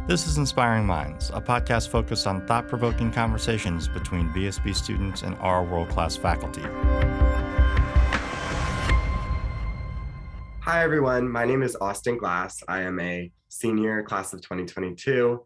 This is Inspiring Minds, a podcast focused on thought-provoking conversations between VSB students and our world-class faculty. Hi, everyone. My name is Austin Glass. I am a senior class of 2022,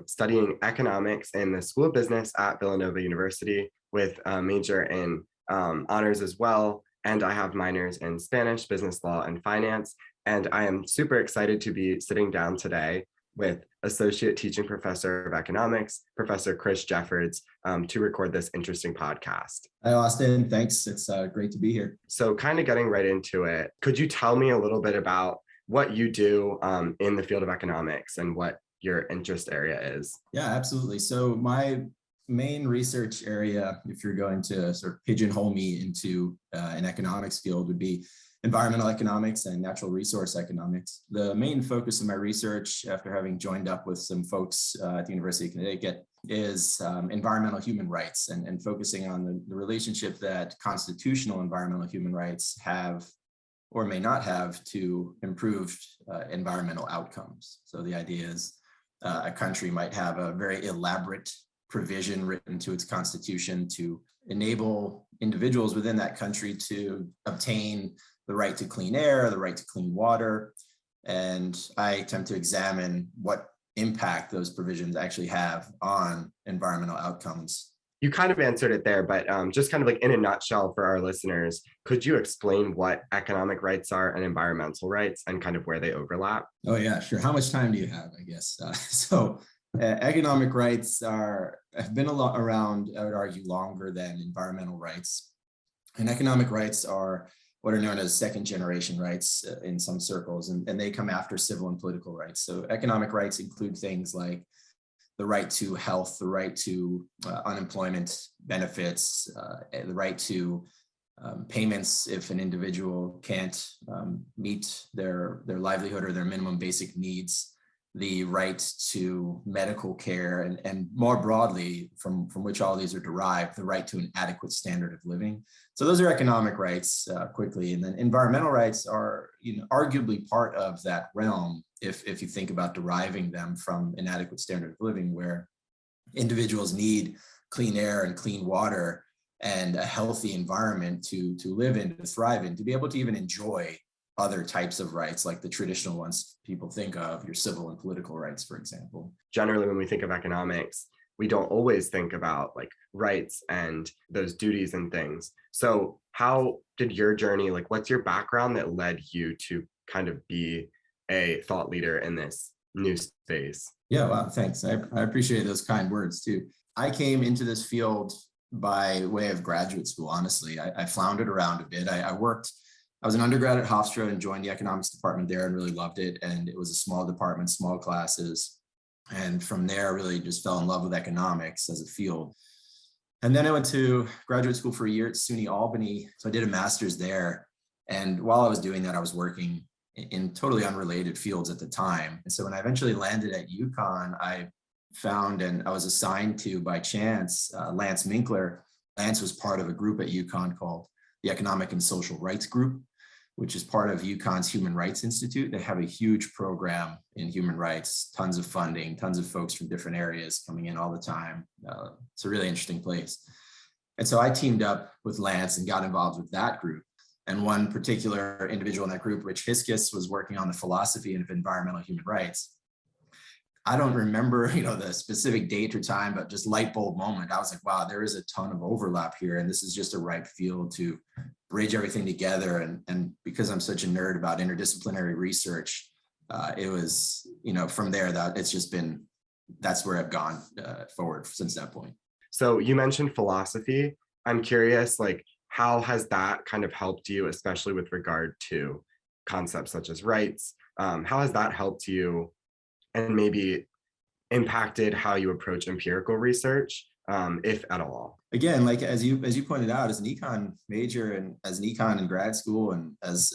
studying economics in the School of Business at Villanova University with a major in honors as well. And I have minors in Spanish, business law, and finance. And I am super excited to be sitting down today with Associate Teaching Professor of Economics, Professor Chris Jeffords, to record this interesting podcast. Hi, Austin. Thanks. It's great to be here. So kind of getting right into it, could you tell me a little bit about what you do in the field of economics and what your interest area is? Yeah, absolutely. So my main research area, if you're going to sort of pigeonhole me into an economics field, would be environmental economics and natural resource economics. The main focus of my research, after having joined up with some folks at the University of Connecticut, is environmental human rights and focusing on the relationship that constitutional environmental human rights have or may not have to improved environmental outcomes. So the idea is a country might have a very elaborate provision written to its constitution to enable individuals within that country to obtain the right to clean air, the right to clean water. And I attempt to examine what impact those provisions actually have on environmental outcomes. You kind of answered it there, but just kind of like in a nutshell for our listeners, could you explain what economic rights are and environmental rights and kind of where they overlap? Oh yeah, sure. How much time do you have, I guess? Economic rights have been around, I would argue, longer than environmental rights. And economic rights are what are known as second generation rights in some circles, and they come after civil and political rights. So economic rights include things like the right to health, the right to unemployment benefits, the right to payments if an individual can't meet their livelihood or their minimum basic needs, the right to medical care, and more broadly, from which all these are derived, the right to an adequate standard of living. So those are economic rights quickly. And then environmental rights are arguably part of that realm if you think about deriving them from an adequate standard of living, where individuals need clean air and clean water and a healthy environment to live in, to thrive in, to be able to even enjoy other types of rights, like the traditional ones people think of, your civil and political rights, for example. Generally, when we think of economics, we don't always think about like rights and those duties and things. So how did your journey, like what's your background that led you to kind of be a thought leader in this new space? Yeah, wow, thanks. I appreciate those kind words too. I came into this field by way of graduate school, honestly. I floundered around a bit. I was an undergrad at Hofstra and joined the economics department there and really loved it. And it was a small department, small classes. And from there, I really just fell in love with economics as a field. And then I went to graduate school for a year at SUNY Albany. So I did a master's there. And while I was doing that, I was working in totally unrelated fields at the time. And so when I eventually landed at UConn, I found, and I was assigned to by chance, Lance Minkler. Lance was part of a group at UConn called the Economic and Social Rights Group, which is part of UConn's Human Rights Institute. They have a huge program in human rights, tons of funding, tons of folks from different areas coming in all the time. It's a really interesting place. And so I teamed up with Lance and got involved with that group. And one particular individual in that group, Rich Hiskis, was working on the philosophy of environmental human rights. I don't remember, the specific date or time, but just light bulb moment. I was like, wow, there is a ton of overlap here. And this is just a ripe field to bridge everything together. And because I'm such a nerd about interdisciplinary research, it was, from there that it's just been, that's where I've gone forward since that point. So you mentioned philosophy. I'm curious, like, how has that kind of helped you, especially with regard to concepts such as rights? How has that helped you and maybe impacted how you approach empirical research, if at all? Again, like as you pointed out, as an econ major and as an econ in grad school and as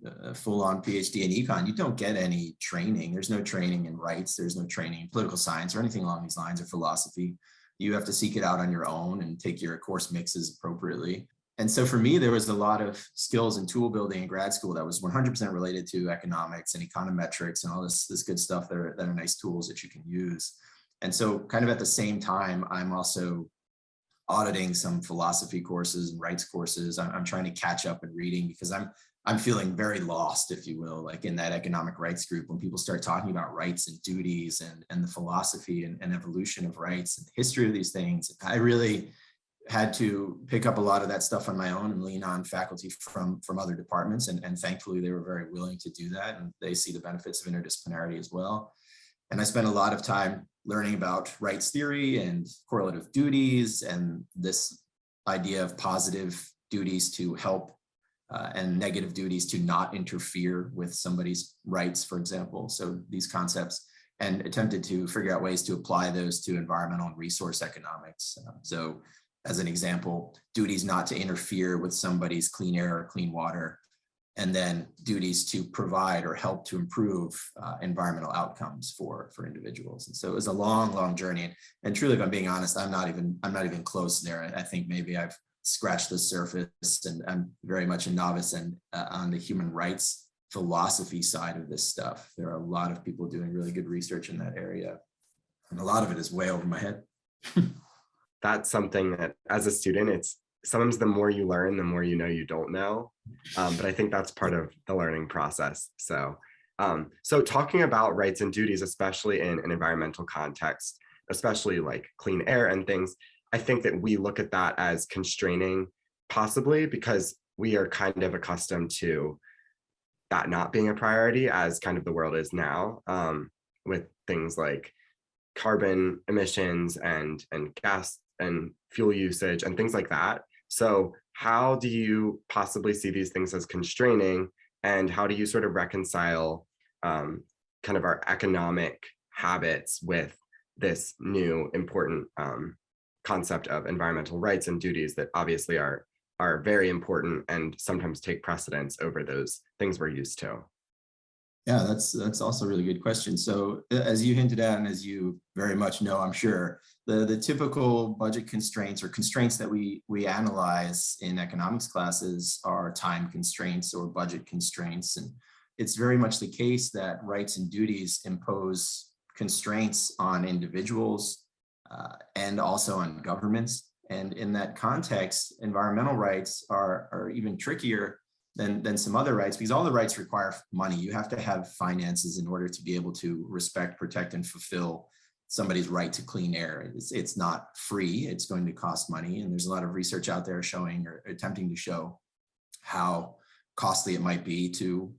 a full-on PhD in econ, you don't get any training. There's no training in rights. There's no training in political science or anything along these lines, or philosophy. You have to seek it out on your own and take your course mixes appropriately. And so for me, there was a lot of skills and tool building in grad school that was 100% related to economics and econometrics and all this good stuff that are nice tools that you can use. And so kind of at the same time, I'm also auditing some philosophy courses and rights courses. I'm trying to catch up and reading because I'm feeling very lost, if you will, like in that economic rights group when people start talking about rights and duties and the philosophy and evolution of rights and the history of these things. I really had to pick up a lot of that stuff on my own and lean on faculty from other departments. And thankfully, they were very willing to do that. And they see the benefits of interdisciplinarity as well. And I spent a lot of time learning about rights theory and correlative duties and this idea of positive duties to help and negative duties to not interfere with somebody's rights, for example. So these concepts, and attempted to figure out ways to apply those to environmental and resource economics. So as an example, duties not to interfere with somebody's clean air or clean water, and then duties to provide or help to improve environmental outcomes for individuals. And so it was a long journey. And truly, if I'm being honest, I'm not even close there. I think maybe I've scratched the surface, and I'm very much a novice and on the human rights philosophy side of this stuff. There are a lot of people doing really good research in that area, and a lot of it is way over my head. That's something that as a student, it's sometimes the more you learn, the more you know you don't know. But I think that's part of the learning process. So talking about rights and duties, especially in an environmental context, especially like clean air and things, I think that we look at that as constraining, possibly because we are kind of accustomed to that not being a priority as kind of the world is now, with things like carbon emissions and gas and fuel usage and things like that. So how do you possibly see these things as constraining, and how do you sort of reconcile kind of our economic habits with this new important concept of environmental rights and duties that obviously are very important and sometimes take precedence over those things we're used to? Yeah, that's also a really good question. So as you hinted at, and as you very much know, I'm sure, the typical budget constraints or constraints that we analyze in economics classes are time constraints or budget constraints. And it's very much the case that rights and duties impose constraints on individuals and also on governments. And in that context, environmental rights are even trickier than some other rights, because all the rights require money. You have to have finances in order to be able to respect, protect, and fulfill somebody's right to clean air. It's not free, it's going to cost money. And there's a lot of research out there showing or attempting to show how costly it might be to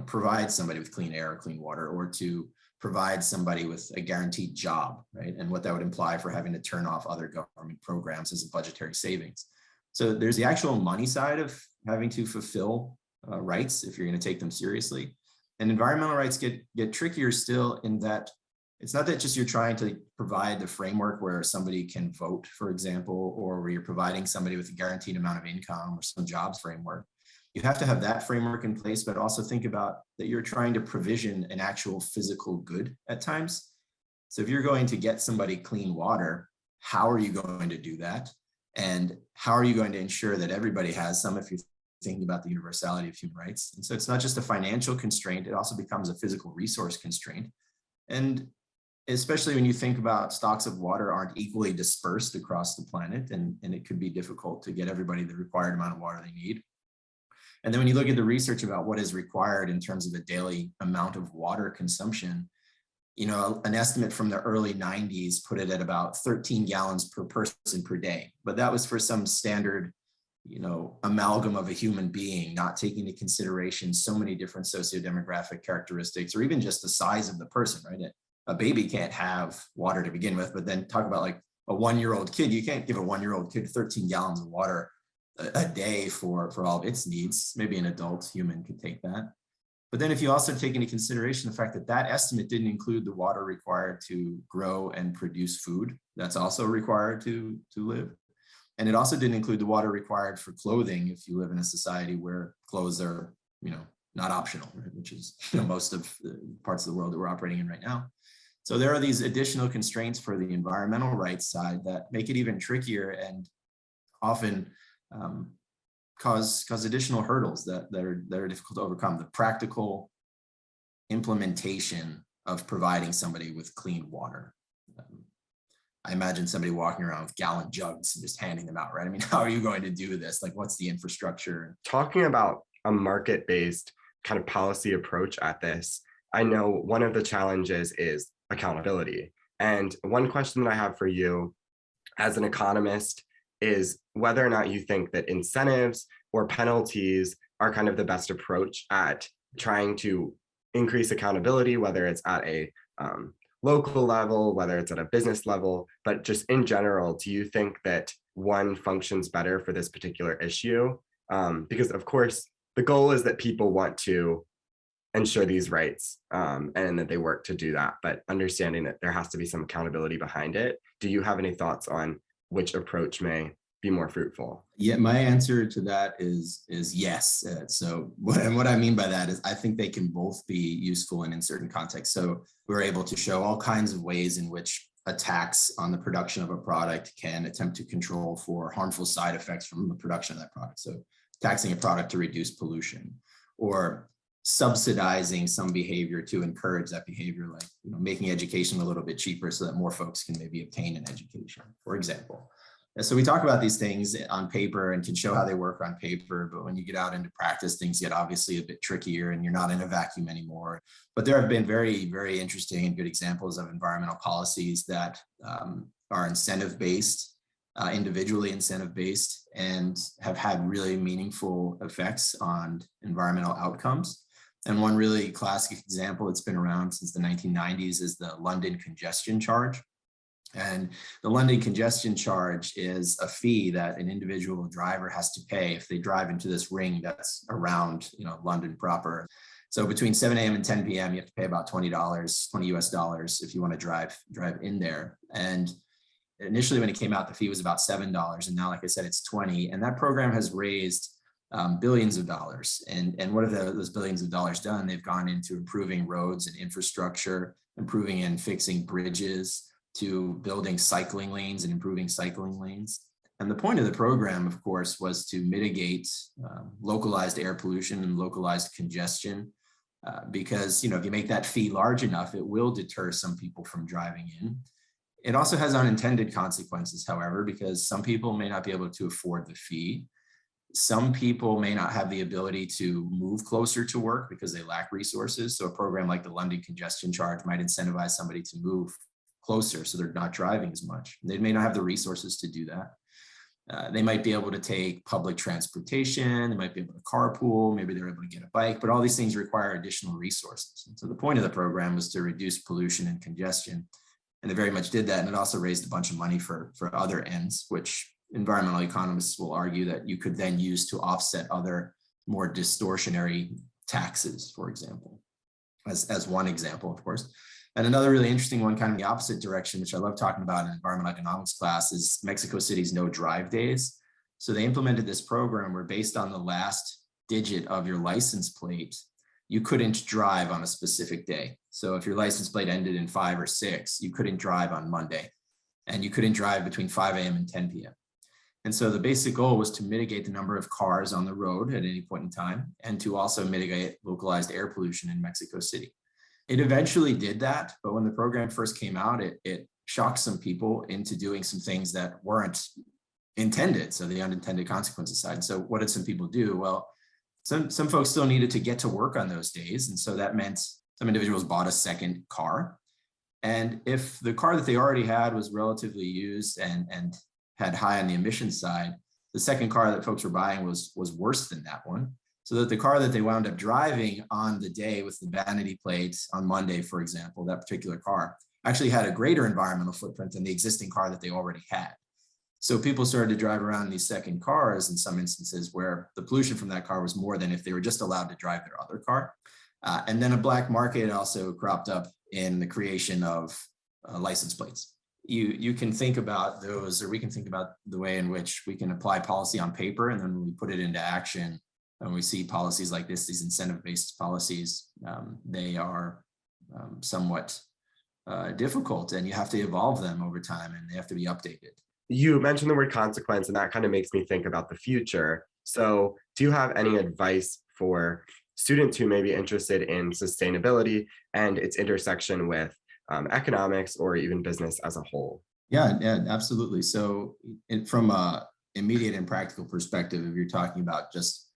provide somebody with clean air or clean water, or to provide somebody with a guaranteed job, right? And what that would imply for having to turn off other government programs as a budgetary savings. So there's the actual money side of having to fulfill rights if you're going to take them seriously. And environmental rights get trickier still, in that it's not that just you're trying to provide the framework where somebody can vote, for example, or where you're providing somebody with a guaranteed amount of income or some jobs framework. You have to have that framework in place, but also think about that you're trying to provision an actual physical good at times. So if you're going to get somebody clean water, how are you going to do that? And how are you going to ensure that everybody has some, if you're thinking about the universality of human rights? And so it's not just a financial constraint, it also becomes a physical resource constraint. And especially when you think about stocks of water aren't equally dispersed across the planet, and it could be difficult to get everybody the required amount of water they need. And then when you look at the research about what is required in terms of a daily amount of water consumption, an estimate from the early 90s put it at about 13 gallons per person per day. But that was for some standard, amalgam of a human being, not taking into consideration so many different sociodemographic characteristics, or even just the size of the person, right? A baby can't have water to begin with, but then talk about like a 1-year-old kid. You can't give a 1-year-old kid 13 gallons of water a day for all of its needs. Maybe an adult human could take that. But then if you also take into consideration the fact that that estimate didn't include the water required to grow and produce food, that's also required to live. And it also didn't include the water required for clothing if you live in a society where clothes are, not optional, right? Which is most of the parts of the world that we're operating in right now. So there are these additional constraints for the environmental rights side that make it even trickier, and often cause additional hurdles that are difficult to overcome. The practical implementation of providing somebody with clean water. I imagine somebody walking around with gallon jugs and just handing them out, right? I mean, how are you going to do this? Like, what's the infrastructure? Talking about a market-based kind of policy approach at this, I know one of the challenges is accountability. And one question that I have for you as an economist is whether or not you think that incentives or penalties are kind of the best approach at trying to increase accountability, whether it's at a local level, whether it's at a business level, but just in general, do you think that one functions better for this particular issue? Because of course, the goal is that people want to ensure these rights and that they work to do that, but understanding that there has to be some accountability behind it. Do you have any thoughts on which approach may be more fruitful? Yeah, my answer to that is yes. So what I mean by that is I think they can both be useful in certain contexts. So we're able to show all kinds of ways in which a tax on the production of a product can attempt to control for harmful side effects from the production of that product. So taxing a product to reduce pollution, or subsidizing some behavior to encourage that behavior, like making education a little bit cheaper so that more folks can maybe obtain an education, for example. And so we talk about these things on paper and can show how they work on paper, but when you get out into practice, things get obviously a bit trickier and you're not in a vacuum anymore. But there have been very, very interesting and good examples of environmental policies that are incentive-based, individually incentive-based, and have had really meaningful effects on environmental outcomes. And one really classic example that's been around since the 1990s is the London congestion charge. And the London congestion charge is a fee that an individual driver has to pay if they drive into this ring that's around, London proper. So between 7 a.m. and 10 p.m., you have to pay about $20 US dollars if you want to drive in there. And initially when it came out, the fee was about $7. And now, like I said, it's 20. And that program has raised billions of dollars. And what have those billions of dollars done? They've gone into improving roads and infrastructure, improving and fixing bridges, to building cycling lanes and improving cycling lanes. And the point of the program, of course, was to mitigate localized air pollution and localized congestion, because if you make that fee large enough, it will deter some people from driving in. It also has unintended consequences, however, because some people may not be able to afford the fee. Some people may not have the ability to move closer to work because they lack resources. So a program like the London congestion charge might incentivize somebody to move closer so they're not driving as much. They may not have the resources to do that. They might be able to take public transportation, they might be able to carpool, maybe they're able to get a bike, but all these things require additional resources. And so the point of the program was to reduce pollution and congestion, and they very much did that. And it also raised a bunch of money for other ends, which environmental economists will argue that you could then use to offset other more distortionary taxes, for example, as one example, of course. And another really interesting one, kind of the opposite direction, which I love talking about in environmental economics class, is Mexico City's no drive days. So they implemented this program where, based on the last digit of your license plate, you couldn't drive on a specific day. So if your license plate ended in 5 or 6, you couldn't drive on Monday, and you couldn't drive between 5 a.m. and 10 p.m. And so the basic goal was to mitigate the number of cars on the road at any point in time, and to also mitigate localized air pollution in Mexico City. It eventually did that, but when the program first came out, it shocked some people into doing some things that weren't intended. So the unintended consequences side. So what did some people do? Well, some folks still needed to get to work on those days. And so that meant some individuals bought a second car. And if the car that they already had was relatively used and had high on the emissions side, the second car that folks were buying was worse than that one. So that the car that they wound up driving on the day with the vanity plate on Monday, for example, that particular car actually had a greater environmental footprint than the existing car that they already had. So people started to drive around in these second cars in some instances where the pollution from that car was more than if they were just allowed to drive their other car. And then a black market also cropped up in the creation of license plates. You can think about those, or we can think about the way in which we can apply policy on paper, and then when we put it into action, when we see policies like this, these incentive-based policies, they are somewhat difficult, and you have to evolve them over time, and they have to be updated. You mentioned the word consequence, and that kind of makes me think about the future. So do you have any advice for students who may be interested in sustainability and its intersection with economics or even business as a whole? Yeah, absolutely. So from a immediate and practical perspective, if you're talking about just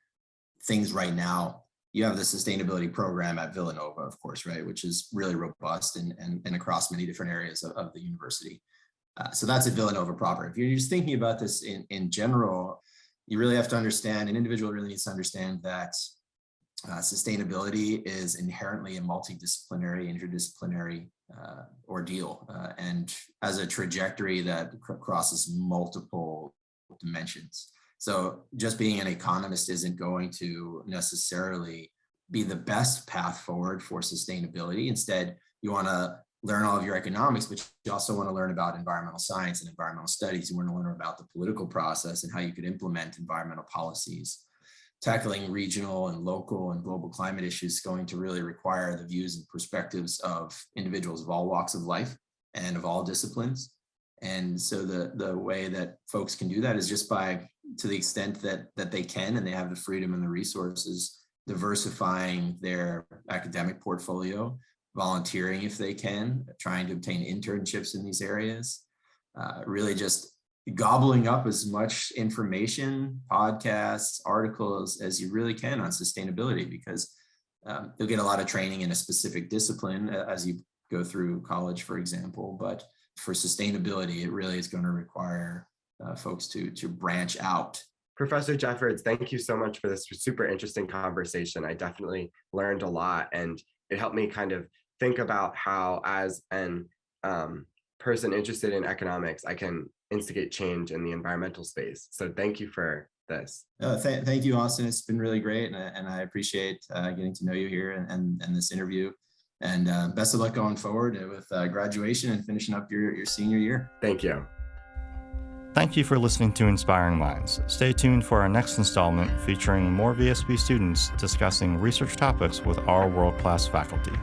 things right now, you have the sustainability program at Villanova, of course, right, which is really robust and across many different areas of the university. So that's at Villanova proper. If you're just thinking about this in general, you really have to understand, an individual really needs to understand that sustainability is inherently a multidisciplinary, interdisciplinary ordeal, and as a trajectory that crosses multiple dimensions. So just being an economist isn't going to necessarily be the best path forward for sustainability. Instead, you want to learn all of your economics, but you also want to learn about environmental science and environmental studies. You want to learn about the political process and how you could implement environmental policies. Tackling regional and local and global climate issues is going to really require the views and perspectives of individuals of all walks of life and of all disciplines. And so the way that folks can do that is just by, to the extent that they can and they have the freedom and the resources, diversifying their academic portfolio, volunteering if they can, trying to obtain internships in these areas, really just gobbling up as much information, podcasts, articles as you really can on sustainability, because you'll get a lot of training in a specific discipline as you go through college, for example. But for sustainability, it really is going to require folks to branch out. Professor Jeffords, thank you so much for this super interesting conversation. I definitely learned a lot, and it helped me kind of think about how, as an person interested in economics, I can instigate change in the environmental space. So thank you for this. Thank you, Austin. It's been really great, and I appreciate getting to know you here and this interview. And best of luck going forward with graduation and finishing up your senior year. Thank you. Thank you for listening to Inspiring Minds. Stay tuned for our next installment featuring more VSB students discussing research topics with our world-class faculty.